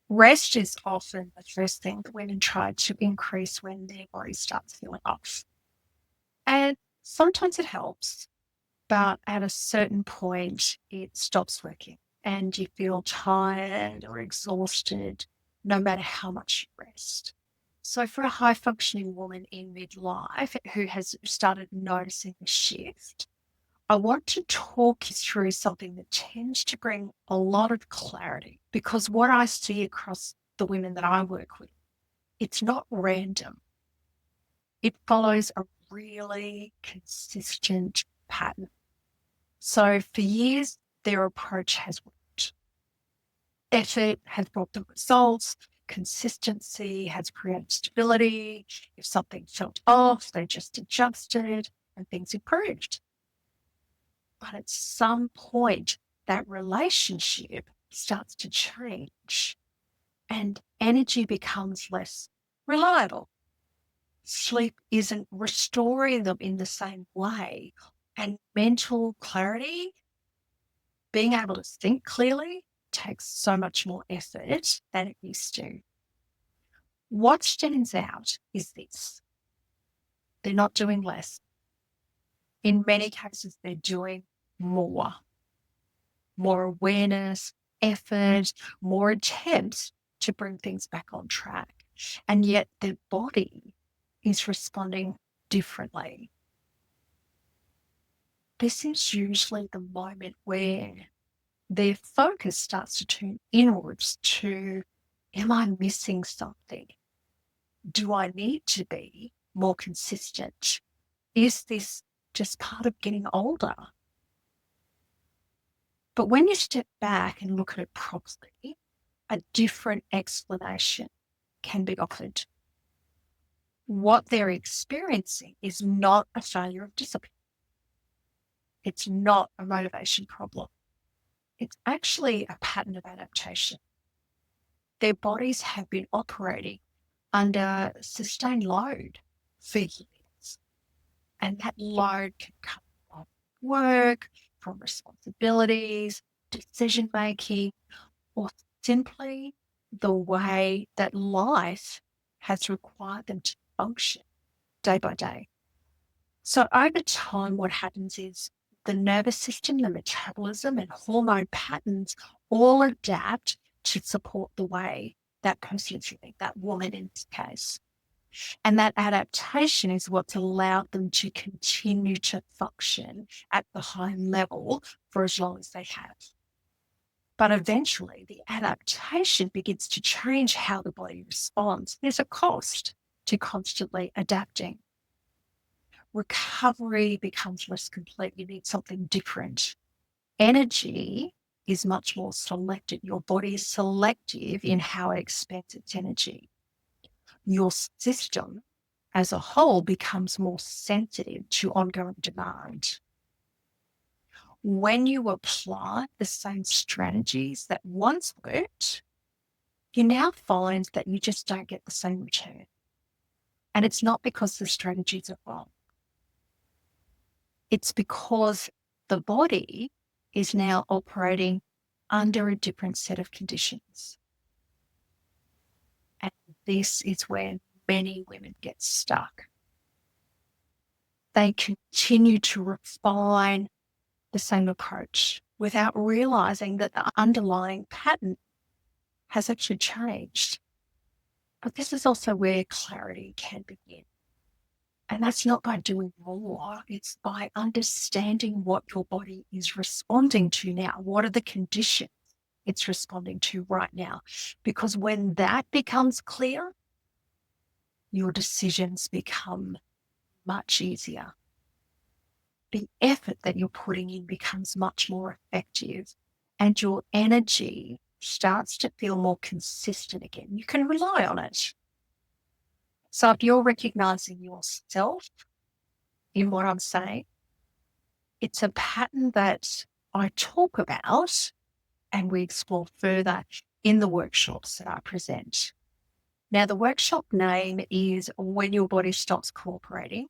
Rest is often the first thing that women try to increase when their body starts feeling off. And sometimes it helps, but at a certain point, it stops working and you feel tired or exhausted no matter how much you rest. So, for a high functioning woman in midlife who has started noticing the shift, I want to talk you through something that tends to bring a lot of clarity because what I see across the women that I work with, it's not random. It follows a really consistent pattern. So for years, their approach has worked. Effort has brought the results. Consistency has created stability. If something felt off, they just adjusted and things improved. But at some point, that relationship starts to change and energy becomes less reliable. Sleep isn't restoring them in the same way. And mental clarity, being able to think clearly, takes so much more effort than it used to. What stands out is this: they're not doing less. In many cases, they're doing more. More awareness, effort, more attempts to bring things back on track. And yet their body is responding differently. This is usually the moment where their focus starts to turn inwards to, am I missing something? Do I need to be more consistent? Is this just part of getting older? But when you step back and look at it properly, a different explanation can be offered. What they're experiencing is not a failure of discipline. It's not a motivation problem. It's actually a pattern of adaptation. Their bodies have been operating under sustained load for years, and that load can come from work, from responsibilities, decision making, or simply the way that life has required them to function day by day. So over time, what happens is the nervous system, the metabolism, and hormone patterns all adapt to support the way that person's living, that woman in this case. And that adaptation is what's allowed them to continue to function at the high level for as long as they have. But eventually, the adaptation begins to change how the body responds. There's a cost to constantly adapting. Recovery becomes less complete. You need something different. Energy is much more selected. Your body is selective in how it expends its energy. Your system as a whole becomes more sensitive to ongoing demand. When you apply the same strategies that once worked, you now find that you just don't get the same return. And it's not because the strategies are wrong. It's because the body is now operating under a different set of conditions. And this is where many women get stuck. They continue to refine the same approach without realizing that the underlying pattern has actually changed. But this is also where clarity can begin. And that's not by doing more, it's by understanding what your body is responding to now. What are the conditions it's responding to right now? Because when that becomes clear, your decisions become much easier. The effort that you're putting in becomes much more effective, and your energy starts to feel more consistent again. You can rely on it. So if you're recognizing yourself in what I'm saying, it's a pattern that I talk about and we explore further in the workshops that I present. Now, the workshop name is When Your Body Stops Cooperating: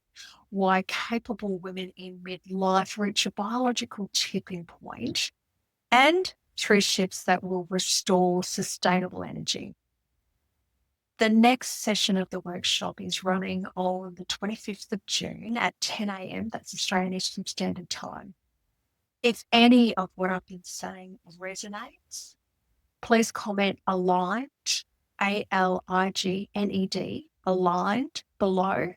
Why Capable Women in Midlife Reach a Biological Tipping Point. And through shifts that will restore sustainable energy. The next session of the workshop is running on the 25th of June at 10 a.m. That's Australian Eastern Standard Time. If any of what I've been saying resonates, please comment aligned, ALIGNED, aligned below,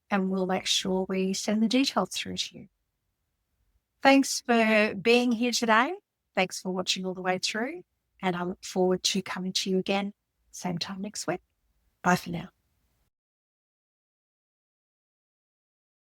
and we'll make sure we send the details through to you. Thanks for being here today. Thanks for watching all the way through, and I look forward to coming to you again same time next week. Bye for now.